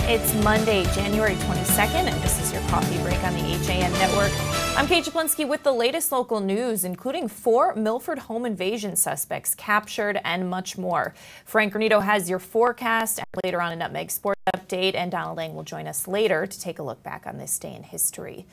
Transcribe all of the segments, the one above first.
It's Monday, January 22nd, and this is your coffee break on the HAN Network. I'm Kate Czaplinski with the latest local news, including 4 Milford home invasion suspects captured and much more. Frank Granito has your forecast, and later on a Nutmeg Sports update, and Donald Lang will join us later to take a look back on this day in history.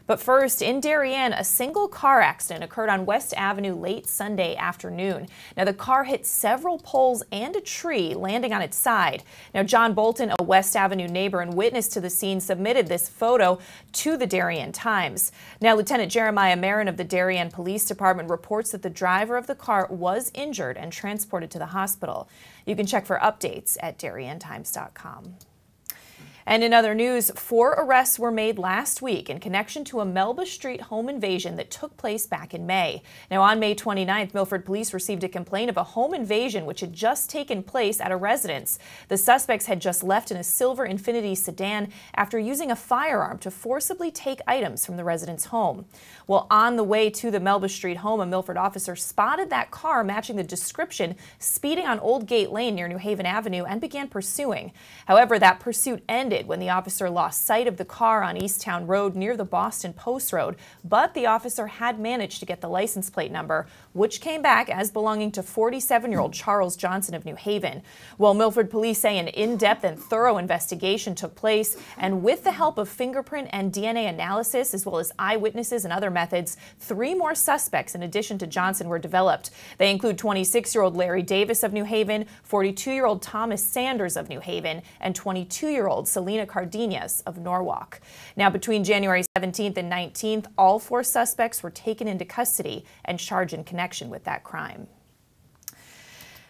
But first, in Darien, a single car accident occurred on West Avenue late Sunday afternoon. Now, the car hit several poles and a tree, landing on its side. Now, John Bolton, a West Avenue neighbor and witness to the scene, submitted this photo to the Darien Times. Now, Lieutenant Jeremiah Marin of the Darien Police Department reports that the driver of the car was injured and transported to the hospital. You can check for updates at DarienTimes.com. And in other news, 4 arrests were made last week in connection to a Melba Street home invasion that took place back in May. Now, on May 29th, Milford police received a complaint of a home invasion which had just taken place at a residence. The suspects had just left in a silver Infiniti sedan after using a firearm to forcibly take items from the resident's home. Well, on the way to the Melba Street home, a Milford officer spotted that car matching the description speeding on Old Gate Lane near New Haven Avenue and began pursuing. However, that pursuit ended when the officer lost sight of the car on Easttown Road near the Boston Post Road, but the officer had managed to get the license plate number, which came back as belonging to 47-year-old Charles Johnson of New Haven. Well, Milford police say an in-depth and thorough investigation took place, and with the help of fingerprint and DNA analysis, as well as eyewitnesses and other methods, 3 more suspects in addition to Johnson were developed. They include 26-year-old Larry Davis of New Haven, 42-year-old Thomas Sanders of New Haven, and 22-year-old Selena Cardenas of Norwalk. Now, between January 17th and 19th, all 4 suspects were taken into custody and charged in connection with that crime.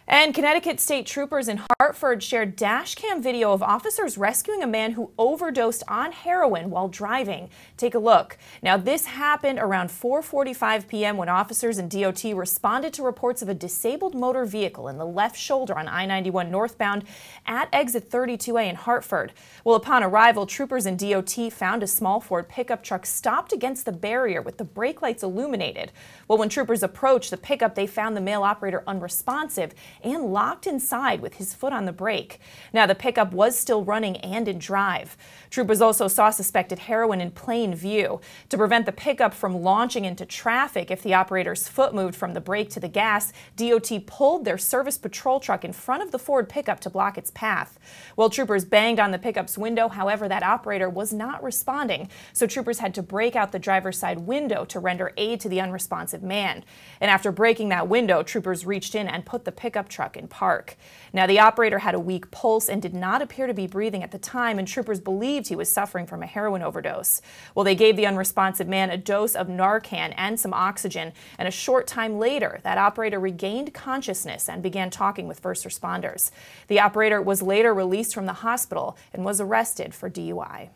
And Connecticut state troopers in Hartford shared dashcam video of officers rescuing a man who overdosed on heroin while driving. Take a look. Now, this happened around 4:45 p.m. when officers and DOT responded to reports of a disabled motor vehicle in the left shoulder on I-91 northbound at exit 32A in Hartford. Well, upon arrival, troopers and DOT found a small Ford pickup truck stopped against the barrier with the brake lights illuminated. Well, when troopers approached the pickup, they found the male operator unresponsive and locked inside with his foot on the brake. Now, the pickup was still running and in drive. Troopers also saw suspected heroin in plain view. To prevent the pickup from launching into traffic if the operator's foot moved from the brake to the gas, DOT pulled their service patrol truck in front of the Ford pickup to block its path. Well, troopers banged on the pickup's window. However, that operator was not responding, so troopers had to break out the driver's side window to render aid to the unresponsive man. And after breaking that window, troopers reached in and put the pickup truck in park. Now, the operator had a weak pulse and did not appear to be breathing at the time, and troopers believed he was suffering from a heroin overdose. Well, they gave the unresponsive man a dose of Narcan and some oxygen, and a short time later, that operator regained consciousness and began talking with first responders. The operator was later released from the hospital and was arrested for DUI.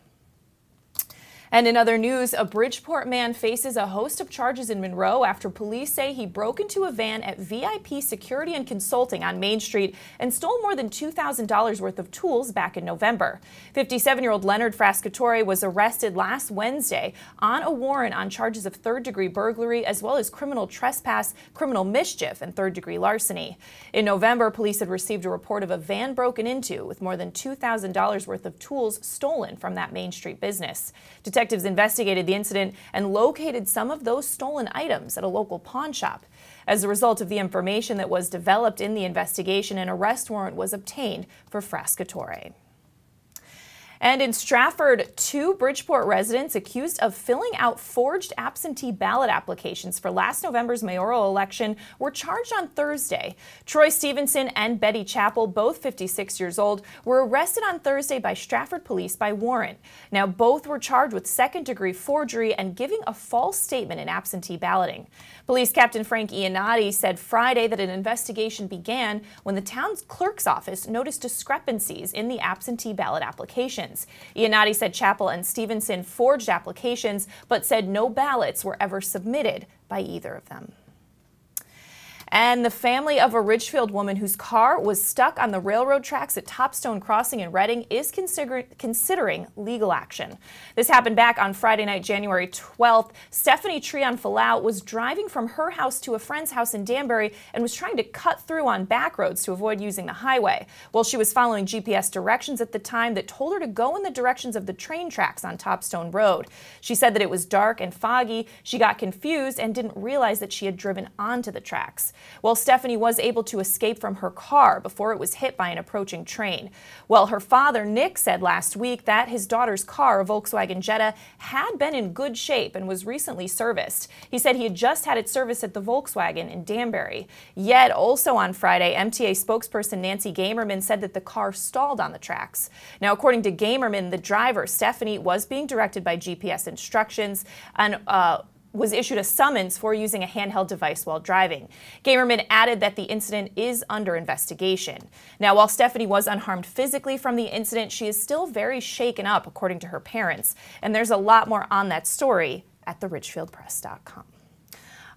And in other news, a Bridgeport man faces a host of charges in Monroe after police say he broke into a van at VIP Security and Consulting on Main Street and stole more than $2,000 worth of tools back in November. 57-year-old Leonard Frascatore was arrested last Wednesday on a warrant on charges of third-degree burglary as well as criminal trespass, criminal mischief, and third-degree larceny. In November, police had received a report of a van broken into with more than $2,000 worth of tools stolen from that Main Street business. Detectives investigated the incident and located some of those stolen items at a local pawn shop. As a result of the information that was developed in the investigation, an arrest warrant was obtained for Frascatore. And in Stratford, 2 Bridgeport residents accused of filling out forged absentee ballot applications for last November's mayoral election were charged on Thursday. Troy Stevenson and Betty Chappell, both 56 years old, were arrested on Thursday by Stratford police by warrant. Now, both were charged with second-degree forgery and giving a false statement in absentee balloting. Police Captain Frank Iannotti said Friday that an investigation began when the town's clerk's office noticed discrepancies in the absentee ballot applications. Iannotti said Chappell and Stevenson forged applications, but said no ballots were ever submitted by either of them. And the family of a Ridgefield woman whose car was stuck on the railroad tracks at Topstone Crossing in Reading is considering legal action. This happened back on Friday night, January 12th. Stephanie Trion-Falau was driving from her house to a friend's house in Danbury and was trying to cut through on back roads to avoid using the highway. Well, she was following GPS directions at the time that told her to go in the directions of the train tracks on Topstone Road. She said that it was dark and foggy. She got confused and didn't realize that she had driven onto the tracks. Well, Stephanie was able to escape from her car before it was hit by an approaching train. Well, her father, Nick, said last week that his daughter's car, a Volkswagen Jetta, had been in good shape and was recently serviced. He said he had just had it serviced at the Volkswagen in Danbury. Yet, also on Friday, MTA spokesperson Nancy Gamerman said that the car stalled on the tracks. Now, according to Gamerman, the driver, Stephanie, was being directed by GPS instructions and was issued a summons for using a handheld device while driving. Gamerman added that the incident is under investigation. Now, while Stephanie was unharmed physically from the incident, she is still very shaken up, according to her parents. And there's a lot more on that story at theridgefieldpress.com.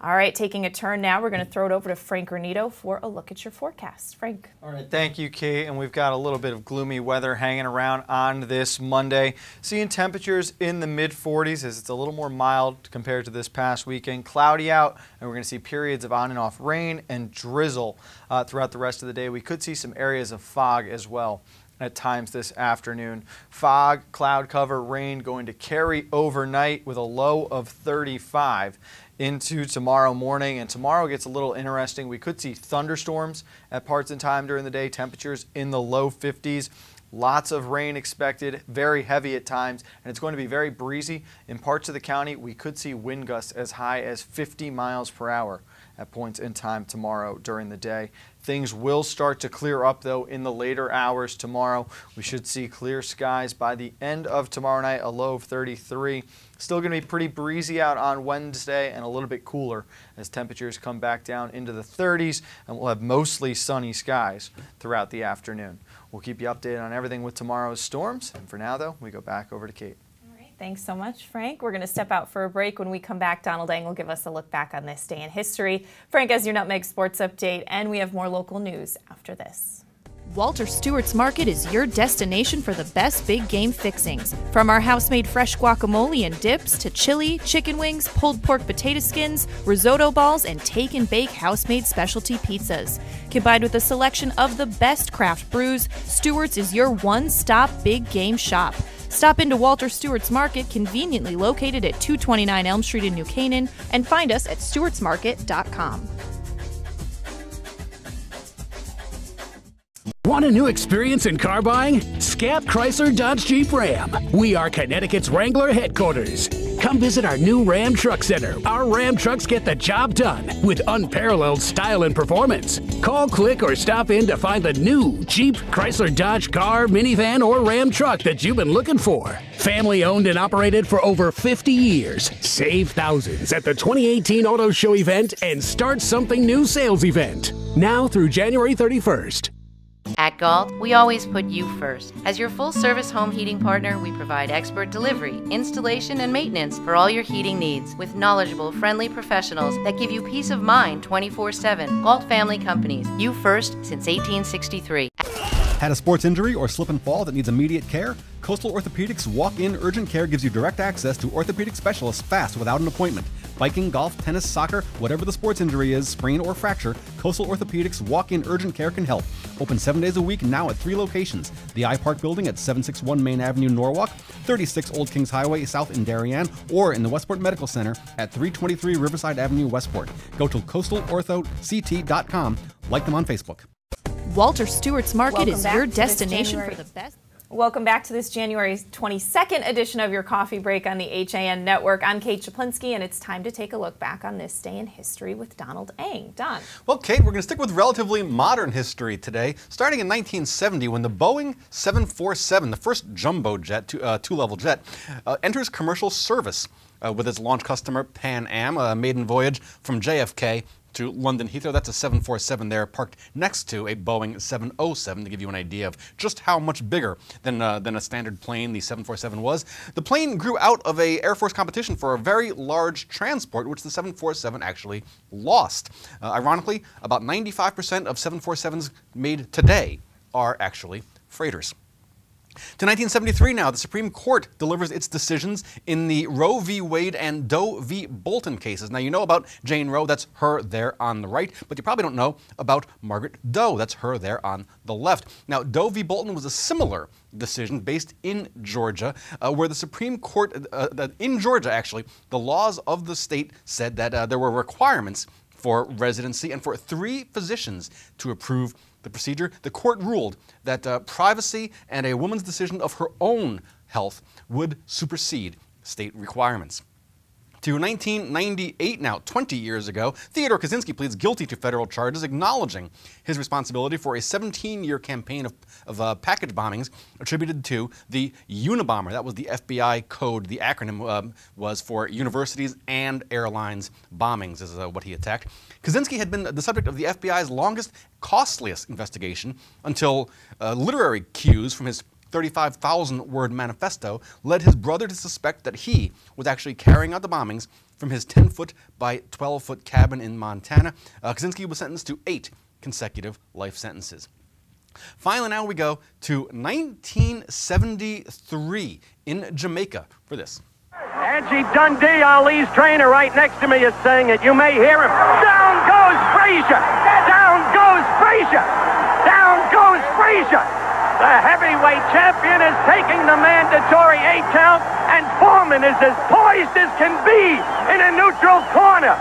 All right, taking a turn now, we're going to throw it over to Frank Granito for a look at your forecast. Frank. All right, thank you, Kate. And we've got a little bit of gloomy weather hanging around on this Monday. Seeing temperatures in the mid-40s as it's a little more mild compared to this past weekend. Cloudy out, and we're going to see periods of on and off rain and drizzle throughout the rest of the day. We could see some areas of fog as well at times this afternoon. Fog, cloud cover, rain going to carry overnight with a low of 35 into tomorrow morning, and tomorrow gets a little interesting. We could see thunderstorms at parts in time during the day, temperatures in the low 50s. Lots of rain expected, very heavy at times, and it's going to be very breezy. In parts of the county, we could see wind gusts as high as 50 miles per hour at points in time tomorrow during the day. Things will start to clear up, though, in the later hours tomorrow. We should see clear skies by the end of tomorrow night, a low of 33. Still going to be pretty breezy out on Wednesday and a little bit cooler as temperatures come back down into the 30s, and we'll have mostly sunny skies throughout the afternoon. We'll keep you updated on everything with tomorrow's storms. And for now, though, we go back over to Kate. Thanks so much, Frank. We're going to step out for a break. When we come back, Donald Eng will give us a look back on this day in history. Frank has your Nutmeg Sports Update, and we have more local news after this. Walter Stewart's Market is your destination for the best big game fixings. From our house-made fresh guacamole and dips to chili, chicken wings, pulled pork potato skins, risotto balls, and take and bake house-made specialty pizzas. Combined with a selection of the best craft brews, Stewart's is your one-stop big game shop. Stop into Walter Stewart's Market, conveniently located at 229 Elm Street in New Canaan, and find us at stewartsmarket.com. Want a new experience in car buying? Scap Chrysler Dodge Jeep Ram. We are Connecticut's Wrangler headquarters. Come visit our new Ram Truck Center. Our Ram trucks get the job done with unparalleled style and performance. Call, click, or stop in to find the new Jeep, Chrysler, Dodge car, minivan, or Ram truck that you've been looking for. Family owned and operated for over 50 years. Save thousands at the 2018 Auto Show event and Start Something New sales event. Now through January 31st. At Galt, we always put you first. As your full-service home heating partner, we provide expert delivery, installation, and maintenance for all your heating needs with knowledgeable, friendly professionals that give you peace of mind 24/7. Galt Family Companies, you first since 1863. Had a sports injury or slip and fall that needs immediate care? Coastal Orthopedics Walk-In Urgent Care gives you direct access to orthopedic specialists fast without an appointment. Biking, golf, tennis, soccer, whatever the sports injury is, sprain or fracture, Coastal Orthopedics Walk-In Urgent Care can help. Open 7 days a week now at 3 locations. The iPark Building at 761 Main Avenue, Norwalk, 36 Old Kings Highway South in Darien, or in the Westport Medical Center at 323 Riverside Avenue, Westport. Go to coastalorthoct.com. Like them on Facebook. Walter Stewart's Market is your destination for the best. Welcome back to this January 22nd edition of your Coffee Break on the HAN Network. I'm Kate Czaplinski, and it's time to take a look back on this day in history with Donald Eng. Don. Well, Kate, we're going to stick with relatively modern history today, starting in 1970 when the Boeing 747, the first jumbo jet, two-level jet, enters commercial service with its launch customer Pan Am, a maiden voyage from JFK to London Heathrow. That's a 747 there parked next to a Boeing 707 to give you an idea of just how much bigger than a standard plane the 747 was. The plane grew out of a Air Force competition for a very large transport, which the 747 actually lost. Ironically, about 95% of 747s made today are actually freighters. To 1973 now, the Supreme Court delivers its decisions in the Roe v. Wade and Doe v. Bolton cases. Now, you know about Jane Roe, that's her there on the right, but you probably don't know about Margaret Doe, that's her there on the left. Now, Doe v. Bolton was a similar decision based in Georgia, where the Supreme Court, in Georgia actually, the laws of the state said that there were requirements for residency and for 3 physicians to approve the procedure. The court ruled that privacy and a woman's decision of her own health would supersede state requirements. To 1998 now, 20 years ago, Theodore Kaczynski pleads guilty to federal charges, acknowledging his responsibility for a 17-year campaign of package bombings attributed to the Unabomber. That was the FBI code. The acronym was for Universities and Airlines Bombings, is what he attacked. Kaczynski had been the subject of the FBI's longest, costliest investigation until literary cues from his 35,000-word manifesto led his brother to suspect that he was actually carrying out the bombings from his 10-foot by 12-foot cabin in Montana. Kaczynski was sentenced to 8 consecutive life sentences. Finally, now we go to 1973 in Jamaica for this. Angie Dundee, Ali's trainer, right next to me is saying it. You may hear him. Down goes Frazier! Down goes Frazier! Down goes Frazier! The heavyweight champion is taking the mandatory 8 count, and Foreman is as poised as can be in a neutral corner.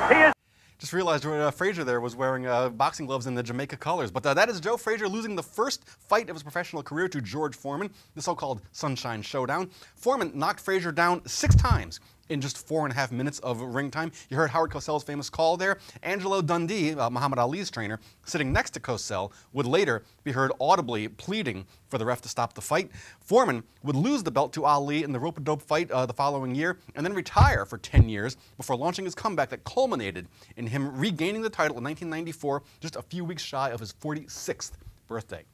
He is. Just realized Frazier there was wearing boxing gloves in the Jamaica colors. But that is Joe Frazier losing the first fight of his professional career to George Foreman, the so-called Sunshine Showdown. Foreman knocked Frazier down 6 times in just 4.5 minutes of ring time. You heard Howard Cosell's famous call there. Angelo Dundee, Muhammad Ali's trainer, sitting next to Cosell, would later be heard audibly pleading for the ref to stop the fight. Foreman would lose the belt to Ali in the rope-a-dope fight the following year, and then retire for 10 years before launching his comeback that culminated in him regaining the title in 1994, just a few weeks shy of his 46th birthday.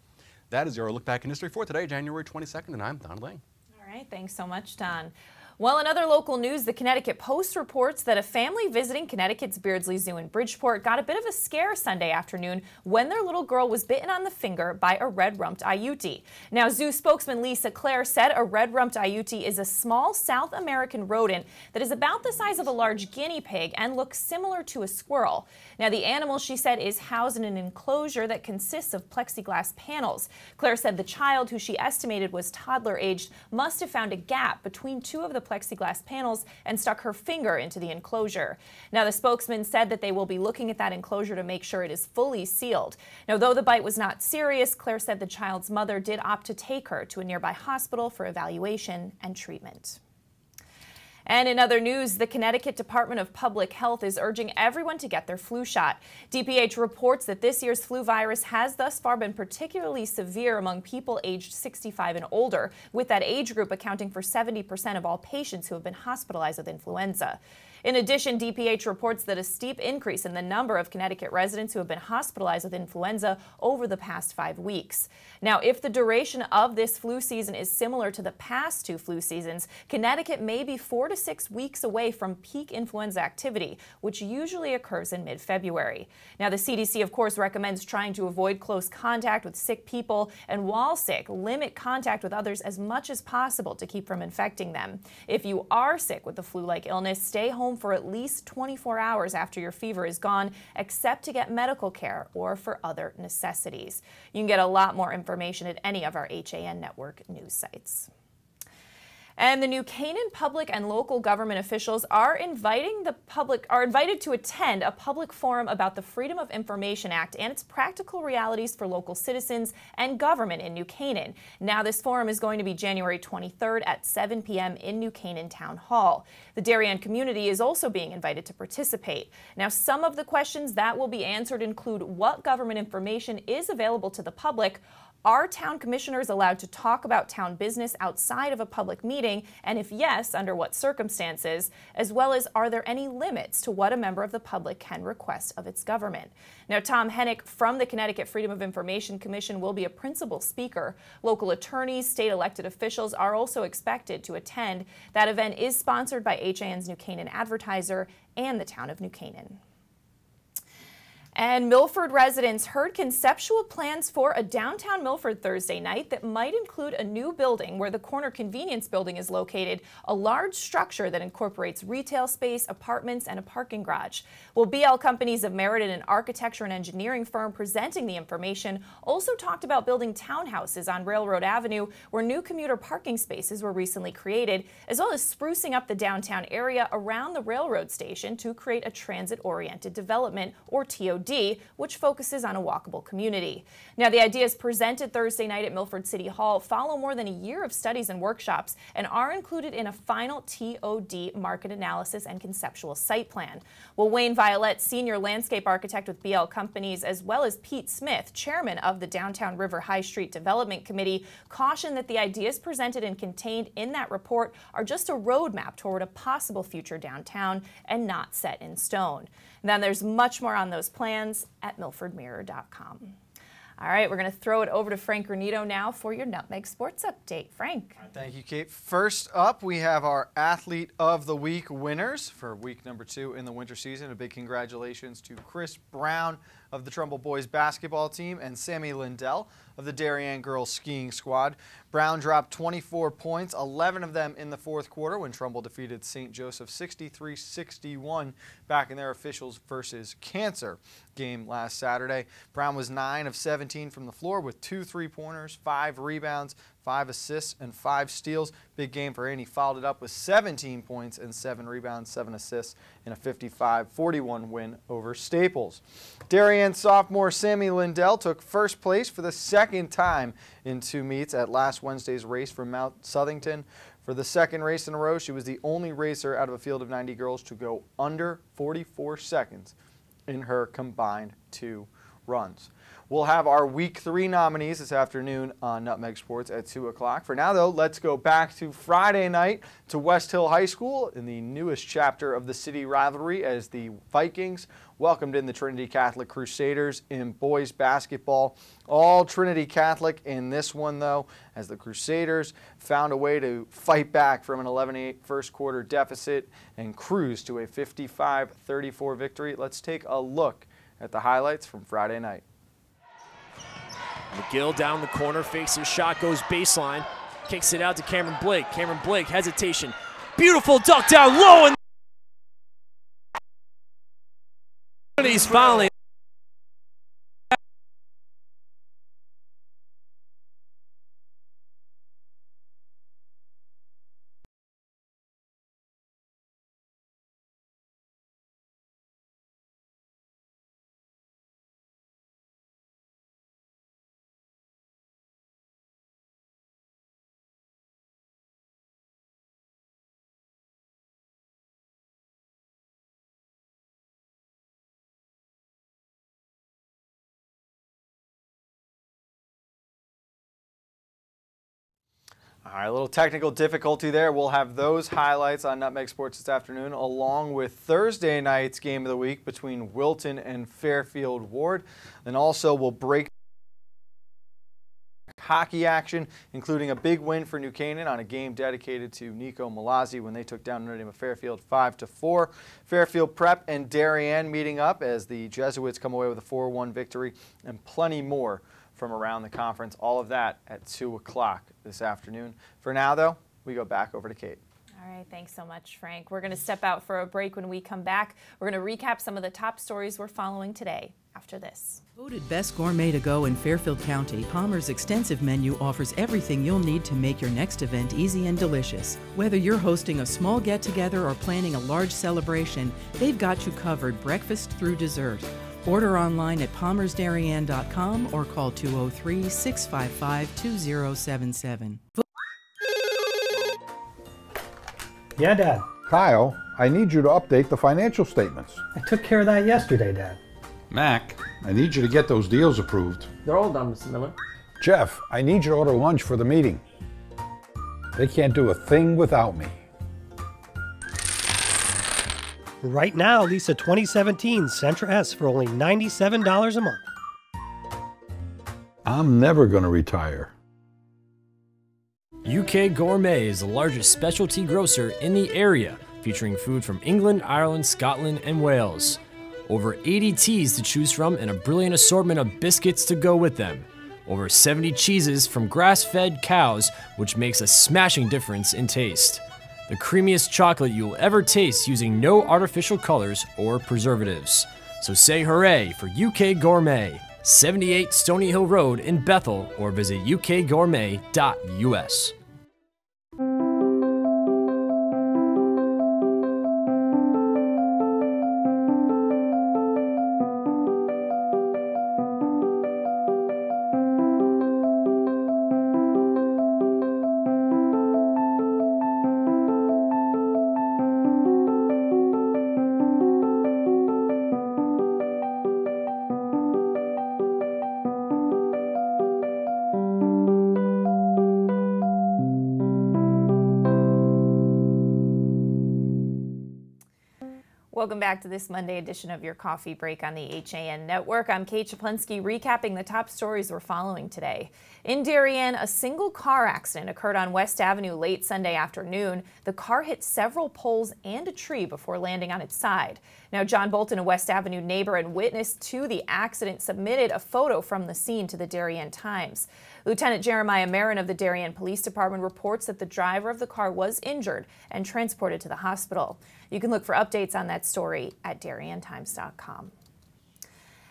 That is your look back in history for today, January 22nd, and I'm Don Lang. All right, thanks so much, Don. Well, in other local news, the Connecticut Post reports that a family visiting Connecticut's Beardsley Zoo in Bridgeport got a bit of a scare Sunday afternoon when their little girl was bitten on the finger by a red-rumped Ayuti. Now, zoo spokesman Lisa Clare said a red-rumped Ayuti is a small South American rodent that is about the size of a large guinea pig and looks similar to a squirrel. Now, the animal, she said, is housed in an enclosure that consists of plexiglass panels. Clare said the child, who she estimated was toddler-aged, must have found a gap between 2 of the plexiglass panels and stuck her finger into the enclosure. Now, the spokesman said that they will be looking at that enclosure to make sure it is fully sealed. Now, though the bite was not serious, Clare said the child's mother did opt to take her to a nearby hospital for evaluation and treatment. And in other news, the Connecticut Department of Public Health is urging everyone to get their flu shot. DPH reports that this year's flu virus has thus far been particularly severe among people aged 65 and older, with that age group accounting for 70% of all patients who have been hospitalized with influenza. In addition, DPH reports that a steep increase in the number of Connecticut residents who have been hospitalized with influenza over the past 5 weeks. Now, if the duration of this flu season is similar to the past 2 flu seasons, Connecticut may be 4 to 6 weeks away from peak influenza activity, which usually occurs in mid-February. Now, the CDC, of course, recommends trying to avoid close contact with sick people, and while sick, limit contact with others as much as possible to keep from infecting them. If you are sick with the flu-like illness, stay home for at least 24 hours after your fever is gone, except to get medical care or for other necessities. You can get a lot more information at any of our HAN Network news sites. And the New Canaan public and local government officials are invited to attend a public forum about the Freedom of Information Act and its practical realities for local citizens and government in New Canaan. Now, this forum is going to be January 23rd at 7 p.m. in New Canaan Town Hall. The Darien community is also being invited to participate. Now, some of the questions that will be answered include what government information is available to the public. Are town commissioners allowed to talk about town business outside of a public meeting? And if yes, under what circumstances? As well as, are there any limits to what a member of the public can request of its government? Now, Tom Hennick from the Connecticut Freedom of Information Commission will be a principal speaker. Local attorneys, state elected officials are also expected to attend. That event is sponsored by HAN's New Canaan Advertiser and the town of New Canaan. And Milford residents heard conceptual plans for a downtown Milford Thursday night that might include a new building where the corner convenience building is located, a large structure that incorporates retail space, apartments, and a parking garage. Well, BL Companies of Meriden, an architecture and engineering firm presenting the information, also talked about building townhouses on Railroad Avenue where new commuter parking spaces were recently created, as well as sprucing up the downtown area around the railroad station to create a transit-oriented development, or TOD, which focuses on a walkable community. Now, the ideas presented Thursday night at Milford City Hall follow more than a year of studies and workshops and are included in a final TOD market analysis and conceptual site plan. Well, Wayne Violette, senior landscape architect with BL Companies, as well as Pete Smith, chairman of the Downtown River High Street Development Committee, cautioned that the ideas presented and contained in that report are just a roadmap toward a possible future downtown and not set in stone. Then there's much more on those plans at milfordmirror.com. All right, we're going to throw it over to Frank Granito now for your Nutmeg Sports Update. Frank. Thank you, Kate. First up, we have our Athlete of the Week winners for week number 2 in the winter season. A big congratulations to Chris Brown of the Trumbull boys basketball team and Sammy Lindell of the Darien girls skiing squad. Brown dropped 24 points, 11 of them in the fourth quarter when Trumbull defeated St. Joseph 63-61 back in their officials versus Cancer game last Saturday. Brown was 9 of 17 from the floor with 2 3-pointers, 5 rebounds, 5 assists, and 5 steals. Big game for him. He followed it up with 17 points and 7 rebounds, 7 assists in a 55-41 win over Staples. Darien sophomore Sammy Lindell took first place for the second time in 2 meets at last Wednesday's race for Mount Southington. For the second race in a row, she was the only racer out of a field of 90 girls to go under 44 seconds in her combined 2 runs. We'll have our Week 3 nominees this afternoon on Nutmeg Sports at 2 o'clock. For now, though, let's go back to Friday night to West Hill High School in the newest chapter of the city rivalry as the Vikings welcomed in the Trinity Catholic Crusaders in boys basketball. All Trinity Catholic in this one, though, as the Crusaders found a way to fight back from an 11-8 first quarter deficit and cruise to a 55-34 victory. Let's take a look at the highlights from Friday night. McGill down the corner, fakes his shot, goes baseline, kicks it out to Cameron Blake. Cameron Blake, hesitation. Beautiful duck down low, and he's fouling. All right, a little technical difficulty there. We'll have those highlights on Nutmeg Sports this afternoon, along with Thursday night's game of the week between Wilton and Fairfield Ward. And also we'll break hockey action, including a big win for New Canaan on a game dedicated to Nico Malazzi when they took down Notre Dame of Fairfield 5-4. Fairfield Prep and Darien meeting up as the Jesuits come away with a 4-1 victory, and plenty more from around the conference. All of that at 2 o'clock this afternoon. For now, though, we go back over to Kate. All right, thanks so much, Frank. We're going to step out for a break. When we come back, we're going to recap some of the top stories we're following today after this. Voted Best Gourmet to Go in Fairfield County, Palmer's extensive menu offers everything you'll need to make your next event easy and delicious. Whether you're hosting a small get-together or planning a large celebration, they've got you covered breakfast through dessert. Order online at palmersdarien.com or call 203-655-2077. Yeah, Dad. Kyle, I need you to update the financial statements. I took care of that yesterday, Dad. Mac, I need you to get those deals approved. They're all done, Mr. Miller. Jeff, I need you to order lunch for the meeting. They can't do a thing without me. Right now, lease a 2017 Sentra S for only $97 a month. I'm never going to retire. UK Gourmet is the largest specialty grocer in the area, featuring food from England, Ireland, Scotland, and Wales. Over 80 teas to choose from and a brilliant assortment of biscuits to go with them. Over 70 cheeses from grass-fed cows, which makes a smashing difference in taste. The creamiest chocolate you'll ever taste using no artificial colors or preservatives. So say hooray for UK Gourmet, 78 Stony Hill Road in Bethel, or visit ukgourmet.us. Welcome back to this Monday edition of your Coffee Break on the HAN Network. I'm Kate Czaplinski, recapping the top stories we're following today. In Darien, a single car accident occurred on West Avenue late Sunday afternoon. The car hit several poles and a tree before landing on its side. Now, John Bolton, a West Avenue neighbor and witness to the accident, submitted a photo from the scene to the Darien Times. Lieutenant Jeremiah Marin of the Darien Police Department reports that the driver of the car was injured and transported to the hospital. You can look for updates on that story at DarienTimes.com.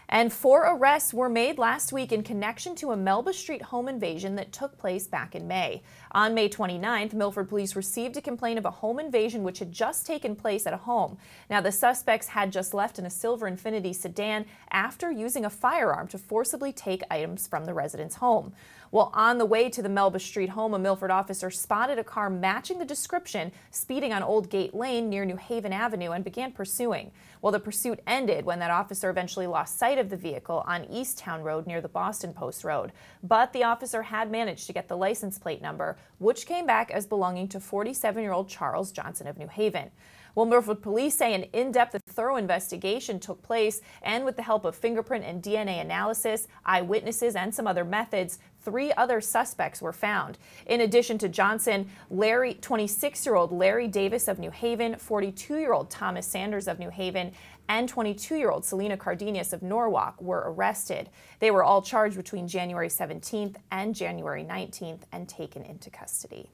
And 4 arrests were made last week in connection to a Melba Street home invasion that took place back in May. On May 29th, Milford police received a complaint of a home invasion which had just taken place at a home. Now, the suspects had just left in a silver Infiniti sedan after using a firearm to forcibly take items from the resident's home. Well, on the way to the Melba Street home, a Milford officer spotted a car matching the description speeding on Old Gate Lane near New Haven Avenue and began pursuing. Well, the pursuit ended when that officer eventually lost sight of the vehicle on East Town Road near the Boston Post Road. But the officer had managed to get the license plate number, which came back as belonging to 47-year-old Charles Johnson of New Haven. Well, Milford police say an in-depth, thorough investigation took place, and with the help of fingerprint and DNA analysis, eyewitnesses, and some other methods, 3 other suspects were found. In addition to Johnson, 26-year-old Larry Davis of New Haven, 42-year-old Thomas Sanders of New Haven, and 22-year-old Selena Cardenas of Norwalk were arrested. They were all charged between January 17th and January 19th and taken into custody.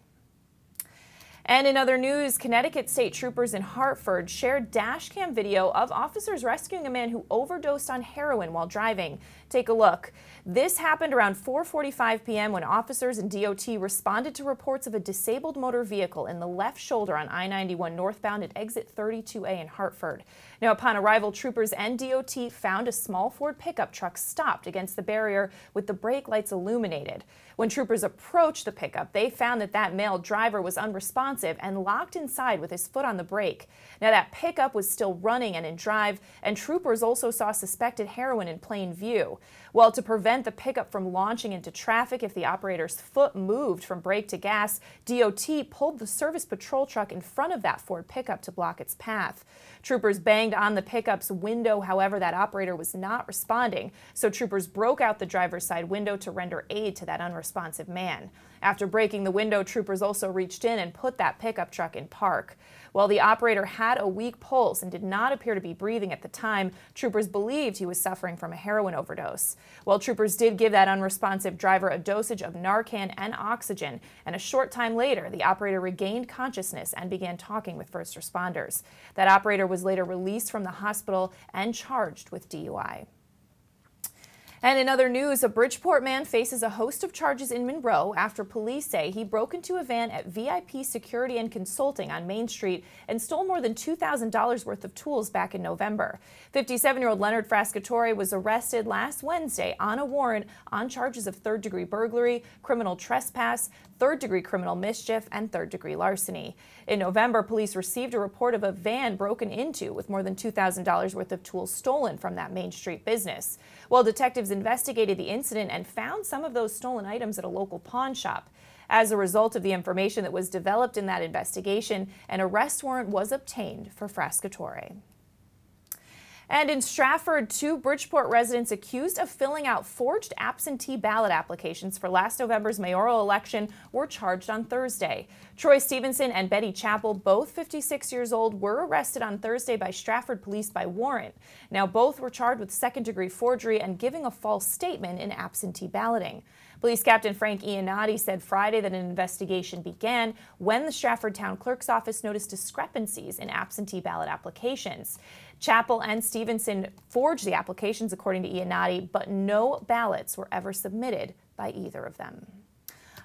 And in other news, Connecticut state troopers in Hartford shared dash cam video of officers rescuing a man who overdosed on heroin while driving. Take a look. This happened around 4:45 p.m. when officers and DOT responded to reports of a disabled motor vehicle in the left shoulder on I-91 northbound at exit 32A in Hartford. Now, upon arrival, troopers and DOT found a small Ford pickup truck stopped against the barrier with the brake lights illuminated. When troopers approached the pickup, they found that male driver was unresponsive and locked inside with his foot on the brake. Now, that pickup was still running and in drive, and troopers also saw suspected heroin in plain view. Well, to prevent the pickup from launching into traffic if the operator's foot moved from brake to gas, DOT pulled the service patrol truck in front of that Ford pickup to block its path. Troopers banged on the pickup's window, however, that operator was not responding, so troopers broke out the driver's side window to render aid to that unresponsive man. After breaking the window, troopers also reached in and put that pickup truck in park. While the operator had a weak pulse and did not appear to be breathing at the time, troopers believed he was suffering from a heroin overdose. Well, troopers did give that unresponsive driver a dosage of Narcan and oxygen, and a short time later, the operator regained consciousness and began talking with first responders. That operator was later released from the hospital and charged with DUI. And in other news, a Bridgeport man faces a host of charges in Monroe after police say he broke into a van at VIP Security and Consulting on Main Street and stole more than $2,000 worth of tools back in November. 57-year-old Leonard Frascatore was arrested last Wednesday on a warrant on charges of third-degree burglary, criminal trespass, third-degree criminal mischief, and third-degree larceny. In November, police received a report of a van broken into with more than $2,000 worth of tools stolen from that Main Street business. Well, detectives detectives investigated the incident and found some of those stolen items at a local pawn shop. As a result of the information that was developed in that investigation, an arrest warrant was obtained for Frascatore. And in Stratford, 2 Bridgeport residents accused of filling out forged absentee ballot applications for last November's mayoral election were charged on Thursday. Troy Stevenson and Betty Chappell, both 56 years old, were arrested on Thursday by Stratford police by warrant. Now, both were charged with second-degree forgery and giving a false statement in absentee balloting. Police Captain Frank Iannotti said Friday that an investigation began when the Stratford Town Clerk's office noticed discrepancies in absentee ballot applications. Chappell and Stevenson forged the applications, according to Iannotti, but no ballots were ever submitted by either of them.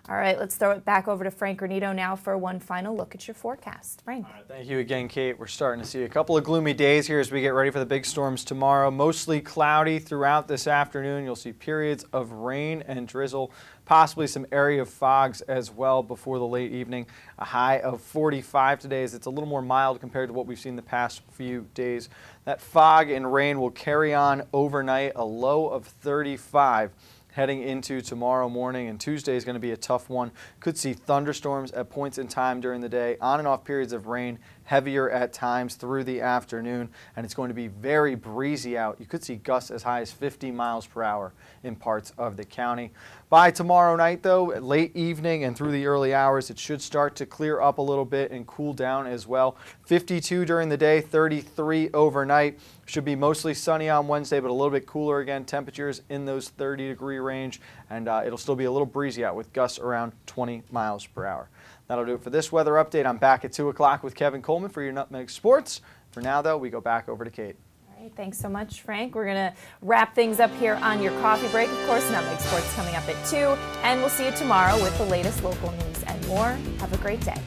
All right, let's throw it back over to Frank Granito now for one final look at your forecast. Frank. All right, thank you again, Kate. We're starting to see a couple of gloomy days here as we get ready for the big storms tomorrow. Mostly cloudy throughout this afternoon. You'll see periods of rain and drizzle, possibly some area of fogs as well before the late evening. A high of 45 today as it's a little more mild compared to what we've seen the past few days. That fog and rain will carry on overnight, a low of 35. Heading into tomorrow morning, and Tuesday is going to be a tough one. Could see thunderstorms at points in time during the day, on and off periods of rain, heavier at times through the afternoon, and it's going to be very breezy out. You could see gusts as high as 50 miles per hour in parts of the county. By tomorrow night, though, late evening and through the early hours, it should start to clear up a little bit and cool down as well. 52 during the day, 33 overnight. Should be mostly sunny on Wednesday, but a little bit cooler again. Temperatures in those 30-degree range, and it'll still be a little breezy out with gusts around 20 miles per hour. That'll do it for this weather update. I'm back at 2 o'clock with Kevin Coleman for your Nutmeg Sports. For now, though, we go back over to Kate. All right, thanks so much, Frank. We're going to wrap things up here on your coffee break. Of course, Nutmeg Sports coming up at 2, and we'll see you tomorrow with the latest local news and more. Have a great day.